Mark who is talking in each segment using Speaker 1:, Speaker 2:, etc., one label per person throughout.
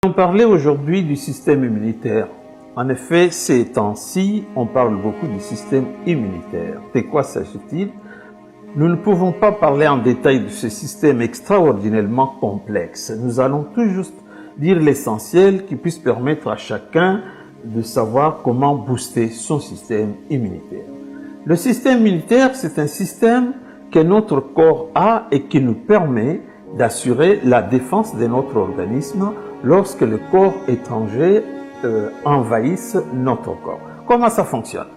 Speaker 1: On parlait aujourd'hui du système immunitaire. En effet, ces temps-ci, on parle beaucoup du système immunitaire. De quoi s'agit-il? Nous ne pouvons pas parler en détail de ce système extraordinairement complexe. Nous allons tout juste dire l'essentiel qui puisse permettre à chacun de savoir comment booster son système immunitaire. Le système immunitaire, c'est un système que notre corps a et qui nous permet d'assurer la défense de notre organisme lorsque le corps étranger envahisse notre corps. Comment ça fonctionne?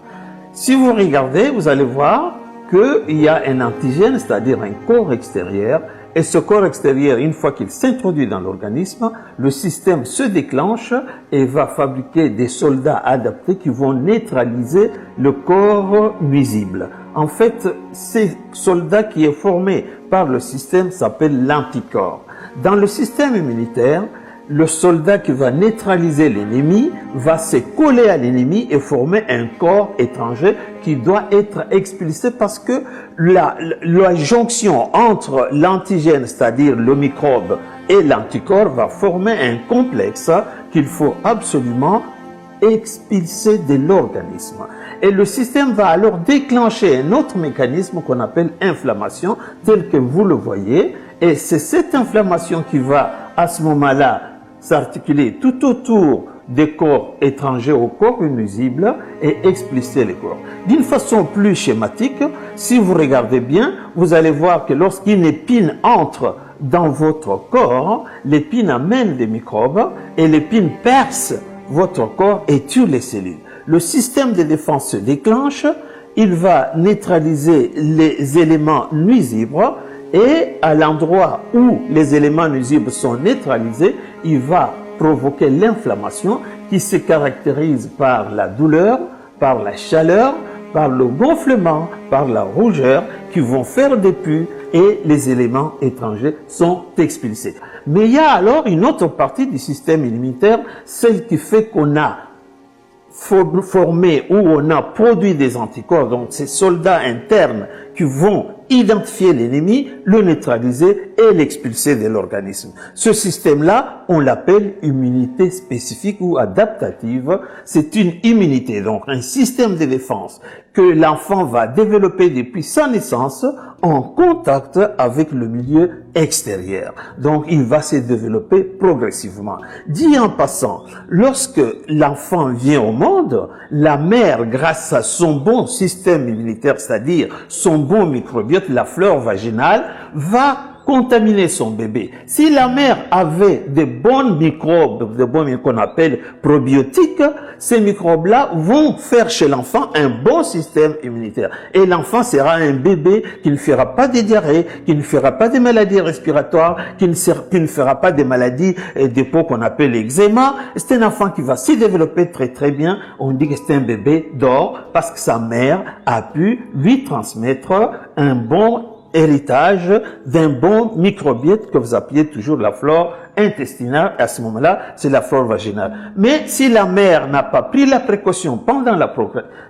Speaker 1: Si vous regardez, vous allez voir qu'il y a un antigène, c'est-à-dire un corps extérieur, et ce corps extérieur, une fois qu'il s'introduit dans l'organisme, le système se déclenche et va fabriquer des soldats adaptés qui vont neutraliser le corps nuisible. En fait, ces soldats qui est formé par le système s'appelle l'anticorps. Dans le système immunitaire, le soldat qui va neutraliser l'ennemi va se coller à l'ennemi et former un corps étranger qui doit être expulsé parce que la jonction entre l'antigène, c'est-à-dire le microbe, et l'anticorps va former un complexe qu'il faut absolument expulser de l'organisme. Et le système va alors déclencher un autre mécanisme qu'on appelle inflammation, tel que vous le voyez. Et c'est cette inflammation qui va, à ce moment-là, s'articuler tout autour des corps étrangers au corps nuisible et expulser les corps. D'une façon plus schématique, si vous regardez bien, vous allez voir que lorsqu'une épine entre dans votre corps, l'épine amène des microbes et l'épine perce votre corps et tue les cellules. Le système de défense se déclenche, il va neutraliser les éléments nuisibles et à l'endroit où les éléments nuisibles sont neutralisés, il va provoquer l'inflammation qui se caractérise par la douleur, par la chaleur, par le gonflement, par la rougeur qui vont faire des pus et les éléments étrangers sont expulsés. Mais il y a alors une autre partie du système immunitaire, celle qui fait qu'on a formé ou on a produit des anticorps, donc ces soldats internes qui vont identifier l'ennemi, le neutraliser et l'expulser de l'organisme. Ce système-là, on l'appelle immunité spécifique ou adaptative. C'est une immunité, donc un système de défense que l'enfant va développer depuis sa naissance en contact avec le milieu extérieur. Donc, il va se développer progressivement. Dit en passant, lorsque l'enfant vient au monde, la mère, grâce à son bon système immunitaire, c'est-à-dire son bon microbiote, la flore vaginale, va contaminer son bébé. Si la mère avait des bons microbes, qu'on appelle probiotiques, ces microbes-là vont faire chez l'enfant un bon système immunitaire. Et l'enfant sera un bébé qui ne fera pas de diarrhée, qui ne fera pas de maladies respiratoires, qui ne fera pas de maladies de peau qu'on appelle l'eczéma. C'est un enfant qui va se développer très très bien. On dit que c'est un bébé d'or parce que sa mère a pu lui transmettre un bon héritage d'un bon microbiote que vous appelez toujours la flore intestinale. À ce moment-là, c'est la flore vaginale. Mais si la mère n'a pas pris la précaution pendant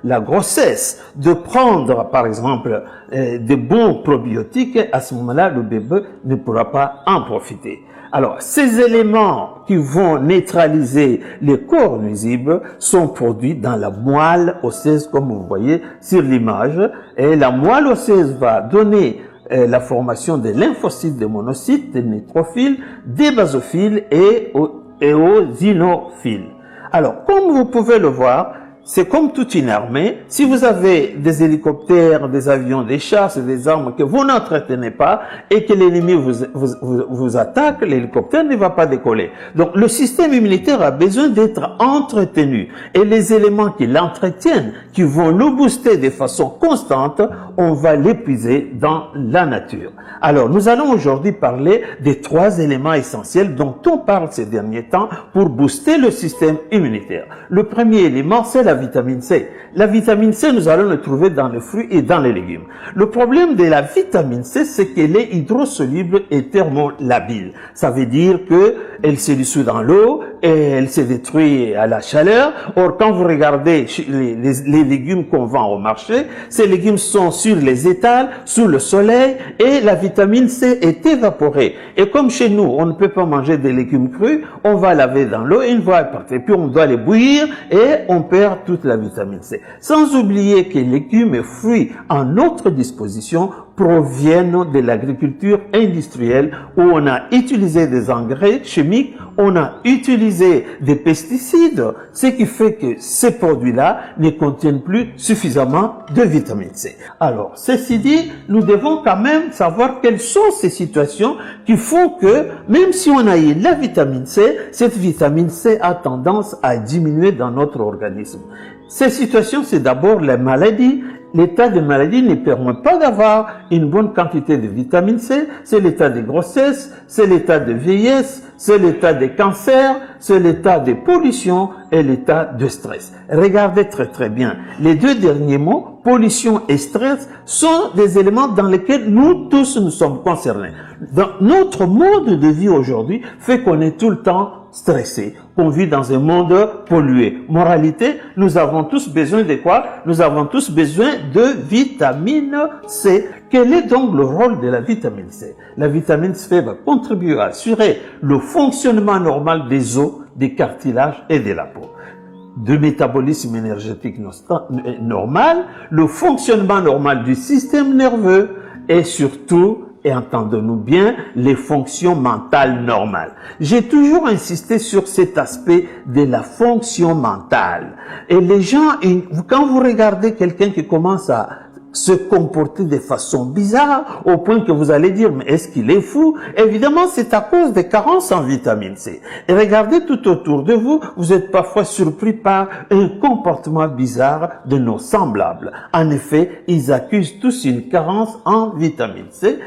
Speaker 1: la grossesse de prendre, par exemple, de bons probiotiques, à ce moment-là, le bébé ne pourra pas en profiter. Alors, ces éléments qui vont neutraliser les corps nuisibles sont produits dans la moelle osseuse, comme vous voyez sur l'image. Et la moelle osseuse va donner la formation des lymphocytes, des monocytes, des neutrophiles, des basophiles et eosinophiles. Alors, comme vous pouvez le voir, c'est comme toute une armée. Si vous avez des hélicoptères, des avions, des chars, des armes que vous n'entretenez pas et que l'ennemi vous attaque, l'hélicoptère ne va pas décoller. Donc, le système immunitaire a besoin d'être entretenu. Et les éléments qui l'entretiennent, qui vont le booster de façon constante, on va l'épuiser dans la nature. Alors, nous allons aujourd'hui parler des 3 éléments essentiels dont on parle ces derniers temps pour booster le système immunitaire. Le premier élément, c'est la vitamine C. La vitamine C, nous allons le trouver dans les fruits et dans les légumes. Le problème de la vitamine C, c'est qu'elle est hydrosoluble et thermolabile. Ça veut dire qu'elle se dissout dans l'eau, elle se détruit à la chaleur. Or, quand vous regardez les légumes qu'on vend au marché, ces légumes sont sur les étals, sous le soleil, et la vitamine C est évaporée. Et comme chez nous, on ne peut pas manger des légumes crus, on va laver dans l'eau, une fois partir, puis on doit les bouillir, et on perd toute la vitamine C. Sans oublier que les légumes et fruits en notre disposition proviennent de l'agriculture industrielle où on a utilisé des engrais chimiques, on a utilisé des pesticides, ce qui fait que ces produits-là ne contiennent plus suffisamment de vitamine C. Alors, ceci dit, nous devons quand même savoir quelles sont ces situations qui font que, même si on a eu la vitamine C, cette vitamine C a tendance à diminuer dans notre organisme. Ces situations, c'est d'abord les maladies. L'état de maladie ne permet pas d'avoir une bonne quantité de vitamine C, c'est l'état de grossesse, c'est l'état de vieillesse, c'est l'état de cancer, c'est l'état de pollution et l'état de stress. Regardez très bien. Les deux derniers mots, pollution et stress, sont des éléments dans lesquels nous tous nous sommes concernés. Dans notre mode de vie aujourd'hui fait qu'on est tout le temps stressé, qu'on vit dans un monde pollué. Moralité, nous avons tous besoin de quoi? Nous avons tous besoin de vitamine C. Quel est donc le rôle de la vitamine C? La vitamine C va contribuer à assurer le fonctionnement normal des os, des cartilages et de la peau. De métabolisme énergétique normal, le fonctionnement normal du système nerveux et surtout, et entendons-nous bien, les fonctions mentales normales. J'ai toujours insisté sur cet aspect de la fonction mentale. Et les gens, quand vous regardez quelqu'un qui commence à se comporter de façon bizarre, au point que vous allez dire, mais est-ce qu'il est fou? Évidemment, c'est à cause des carences en vitamine C. Et regardez tout autour de vous, vous êtes parfois surpris par un comportement bizarre de nos semblables. En effet, ils accusent tous une carence en vitamine C.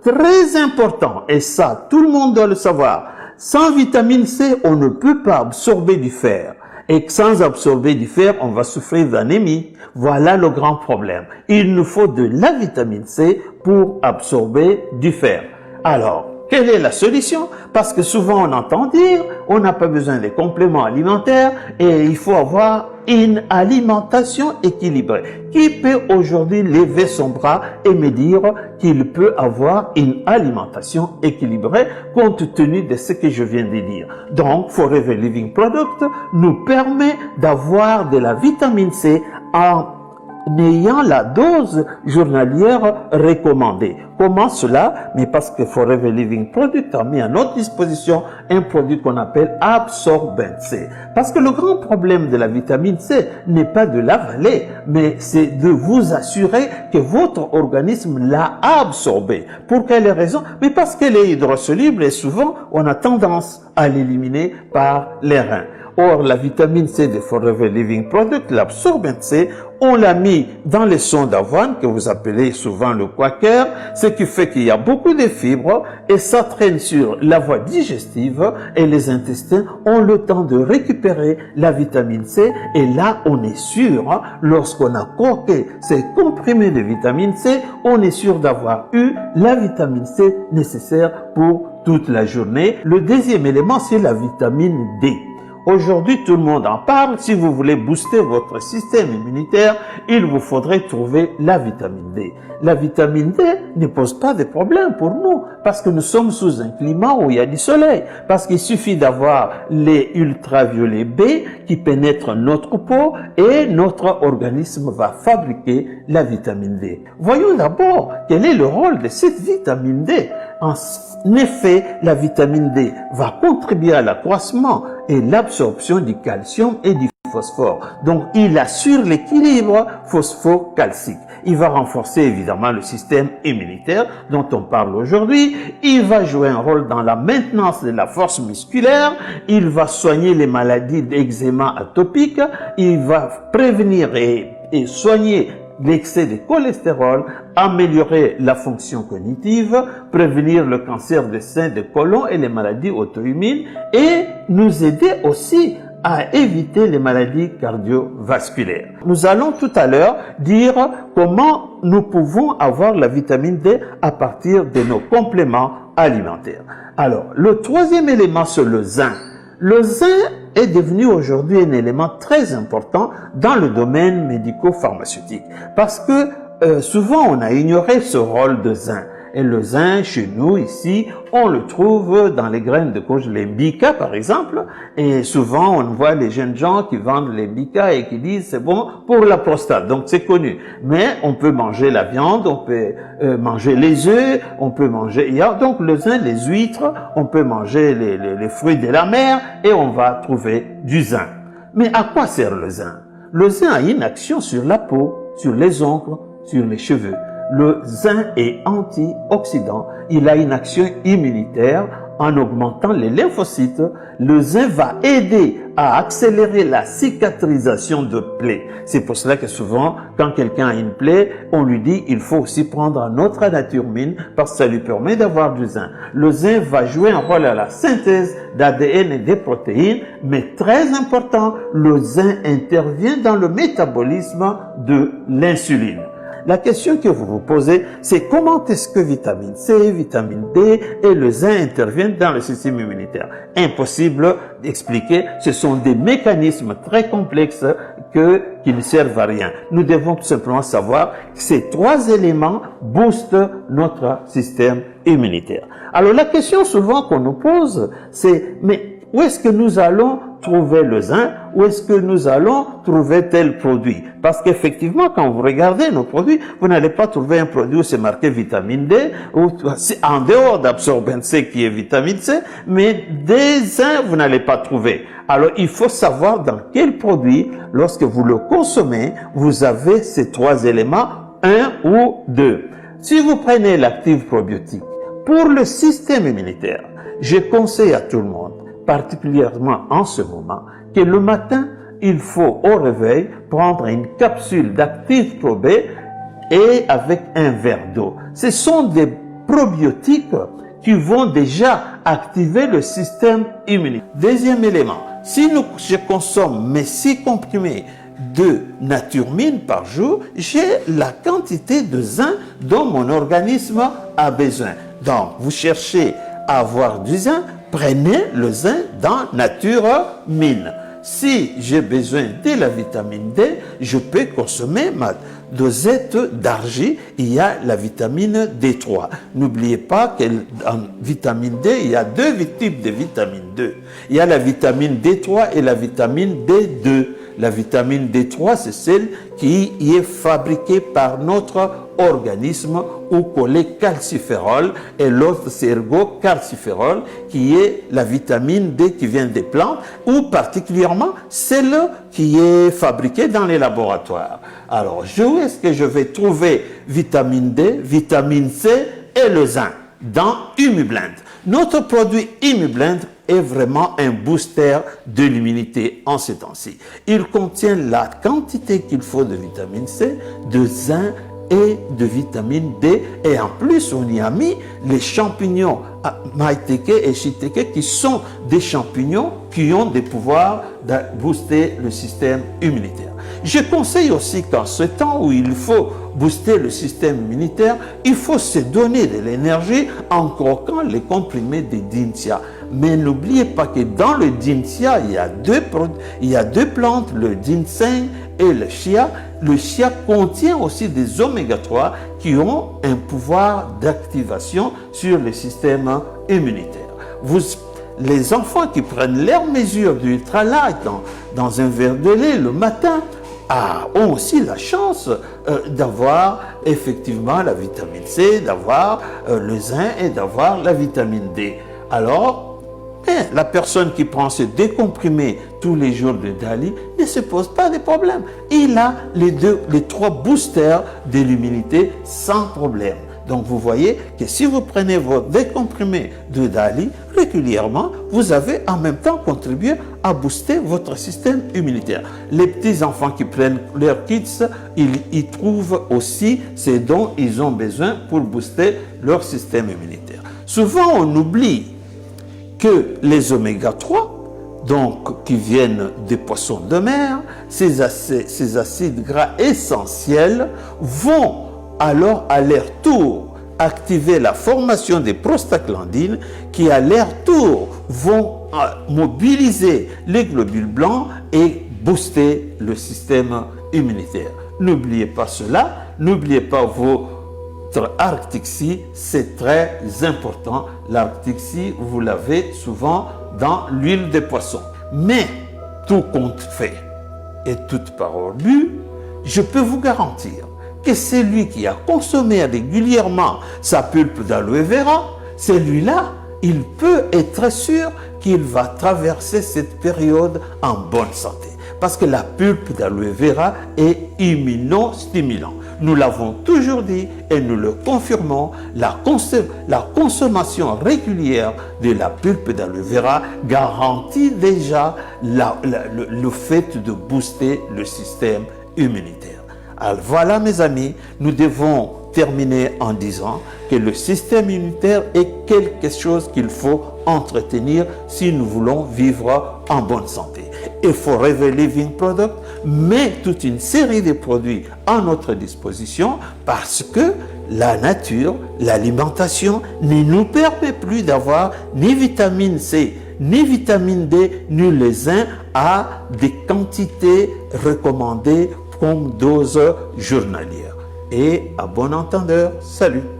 Speaker 1: Très important, et ça, tout le monde doit le savoir. Sans vitamine C, on ne peut pas absorber du fer. Et sans absorber du fer, on va souffrir d'anémie. Voilà le grand problème. Il nous faut de la vitamine C pour absorber du fer. Alors, quelle est la solution? Parce que souvent on entend dire, on n'a pas besoin de compléments alimentaires et il faut avoir une alimentation équilibrée. Qui peut aujourd'hui lever son bras et me dire qu'il peut avoir une alimentation équilibrée compte tenu de ce que je viens de dire? Donc, Forever Living Product nous permet d'avoir de la vitamine C en ayant la dose journalière recommandée. Comment cela? Mais parce que Forever Living Product a mis à notre disposition un produit qu'on appelle Absorbent C. Parce que le grand problème de la vitamine C n'est pas de l'avaler, mais c'est de vous assurer que votre organisme l'a absorbée. Pour quelle raison? Mais parce qu'elle est hydrosoluble et souvent on a tendance à l'éliminer par les reins. Or, la vitamine C de Forever Living Product, l'Absorbent C, on l'a mis dans les sons d'avoine que vous appelez souvent le quaker, ce qui fait qu'il y a beaucoup de fibres et ça traîne sur la voie digestive et les intestins ont le temps de récupérer la vitamine C et là on est sûr, lorsqu'on a croqué ces comprimés de vitamine C, on est sûr d'avoir eu la vitamine C nécessaire pour toute la journée. Le deuxième élément, c'est la vitamine D. Aujourd'hui, tout le monde en parle. Si vous voulez booster votre système immunitaire, il vous faudrait trouver la vitamine D. La vitamine D ne pose pas de problème pour nous parce que nous sommes sous un climat où il y a du soleil. Parce qu'il suffit d'avoir les ultraviolets B qui pénètrent notre peau et notre organisme va fabriquer la vitamine D. Voyons d'abord quel est le rôle de cette vitamine D. En effet, la vitamine D va contribuer à l'accroissement et l'absorption du calcium et du phosphore. Donc, il assure l'équilibre phosphocalcique. Il va renforcer évidemment le système immunitaire dont on parle aujourd'hui. Il va jouer un rôle dans la maintenance de la force musculaire. Il va soigner les maladies d'eczéma atopique. Il va prévenir et soigner l'excès de cholestérol, améliorer la fonction cognitive, prévenir le cancer de sein, de côlon et les maladies auto-immunes et nous aider aussi à éviter les maladies cardiovasculaires. Nous allons tout à l'heure dire comment nous pouvons avoir la vitamine D à partir de nos compléments alimentaires. Alors, le troisième élément, c'est le zinc. Le zinc est devenu aujourd'hui un élément très important dans le domaine médico-pharmaceutique parce que souvent on a ignoré ce rôle de zinc. Et le zinc, chez nous, ici, on le trouve dans les graines de courge, les mbica, par exemple. Et souvent, on voit les jeunes gens qui vendent les mbica et qui disent c'est bon pour la prostate. Donc, c'est connu. Mais on peut manger la viande, on peut manger les œufs, on peut manger... Il y a donc le zinc, les huîtres, on peut manger les fruits de la mer et on va trouver du zinc. Mais à quoi sert le zinc? Le zinc a une action sur la peau, sur les ongles, sur les cheveux. Le zinc est antioxydant, il a une action immunitaire en augmentant les lymphocytes. Le zinc va aider à accélérer la cicatrisation de plaies. C'est pour cela que souvent, quand quelqu'un a une plaie, on lui dit il faut aussi prendre un autre naturmine parce que ça lui permet d'avoir du zinc. Le zinc va jouer un rôle à la synthèse d'ADN et des protéines, mais très important, le zinc intervient dans le métabolisme de l'insuline. La question que vous vous posez, c'est comment est-ce que vitamine C, vitamine D et le zinc interviennent dans le système immunitaire? Impossible d'expliquer, ce sont des mécanismes très complexes qui ne servent à rien. Nous devons tout simplement savoir que ces trois éléments boostent notre système immunitaire. Alors la question souvent qu'on nous pose, c'est mais où est-ce que nous allons trouver le zinc? Où est-ce que nous allons trouver tel produit? Parce qu'effectivement, quand vous regardez nos produits, vous n'allez pas trouver un produit où c'est marqué vitamine D, ou en dehors d'absorbent C qui est vitamine C, mais des zinc, vous n'allez pas trouver. Alors, il faut savoir dans quel produit, lorsque vous le consommez, vous avez ces trois éléments, un ou deux. Si vous prenez l'actif probiotique, pour le système immunitaire, je conseille à tout le monde, particulièrement en ce moment, que le matin, il faut au réveil prendre une capsule d'actif probé et avec un verre d'eau. Ce sont des probiotiques qui vont déjà activer le système immunitaire. Deuxième élément, si je consomme mes 6 comprimés de naturmine par jour, j'ai la quantité de zinc dont mon organisme a besoin. Donc, vous cherchez à avoir du zinc, prenez le zinc dans Nature-Mine. Si j'ai besoin de la vitamine D, je peux consommer ma dosette d'argile. Il y a la vitamine D3. N'oubliez pas qu'en vitamine D, il y a deux types de vitamine D. Il y a la vitamine D3 et la vitamine D2. La vitamine D3, c'est celle qui est fabriquée par notre organisme ou cholécalciférol, et l'autre c'est ergocalciférol qui est la vitamine D qui vient des plantes, ou particulièrement celle qui est fabriquée dans les laboratoires. Alors, où est-ce que je vais trouver vitamine D, vitamine C et le zinc? Dans Immublend. Notre produit Immublend est vraiment un booster de l'immunité en ces temps-ci. Il contient la quantité qu'il faut de vitamine C, de zinc et de vitamine D. Et en plus, on y a mis les champignons maïteke et shiteke qui sont des champignons qui ont des pouvoirs de booster le système immunitaire. Je conseille aussi qu'en ce temps où il faut booster le système immunitaire, il faut se donner de l'énergie en croquant les comprimés de Dintia. Mais n'oubliez pas que dans le Dintia, il y a deux plantes, le ginseng et le chia. Le chia contient aussi des oméga 3 qui ont un pouvoir d'activation sur le système immunitaire. Les enfants qui prennent leur mesure d'ultralight dans un verre de lait le matin ont aussi la chance d'avoir effectivement la vitamine C, d'avoir le zinc et d'avoir la vitamine D. Alors, la personne qui prend ce décomprimé tous les jours de Dali ne se pose pas de problème. Il a les trois boosters de l'immunité sans problème. Donc vous voyez que si vous prenez votre décomprimé de Dali régulièrement, vous avez en même temps contribué à booster votre système immunitaire. Les petits enfants qui prennent leurs kits, ils trouvent aussi ce dont ils ont besoin pour booster leur système immunitaire. Souvent on oublie que les oméga 3, donc qui viennent des poissons de mer, ces acides gras essentiels vont alors à leur tour activer la formation des prostaglandines qui à leur tour vont mobiliser les globules blancs et booster le système immunitaire. N'oubliez pas cela, n'oubliez pas votre Arctic-Sea, c'est très important. L'Arctic-Sea, vous l'avez souvent dans l'huile de poisson. Mais, tout compte fait et toute parole lue, je peux vous garantir que celui qui a consommé régulièrement sa pulpe d'aloe vera, celui-là, il peut être sûr qu'il va traverser cette période en bonne santé. Parce que la pulpe d'aloe vera est immunostimulant. Nous l'avons toujours dit et nous le confirmons, la consommation régulière de la pulpe d'aloe vera garantit déjà le fait de booster le système immunitaire. Alors voilà mes amis, nous devons terminer en disant que le système immunitaire est quelque chose qu'il faut entretenir si nous voulons vivre en bonne santé. Et Forever Living Product met toute une série de produits à notre disposition parce que la nature, l'alimentation ne nous permet plus d'avoir ni vitamine C, ni vitamine D, ni le zinc à des quantités recommandées comme dose journalière. Et à bon entendeur, salut!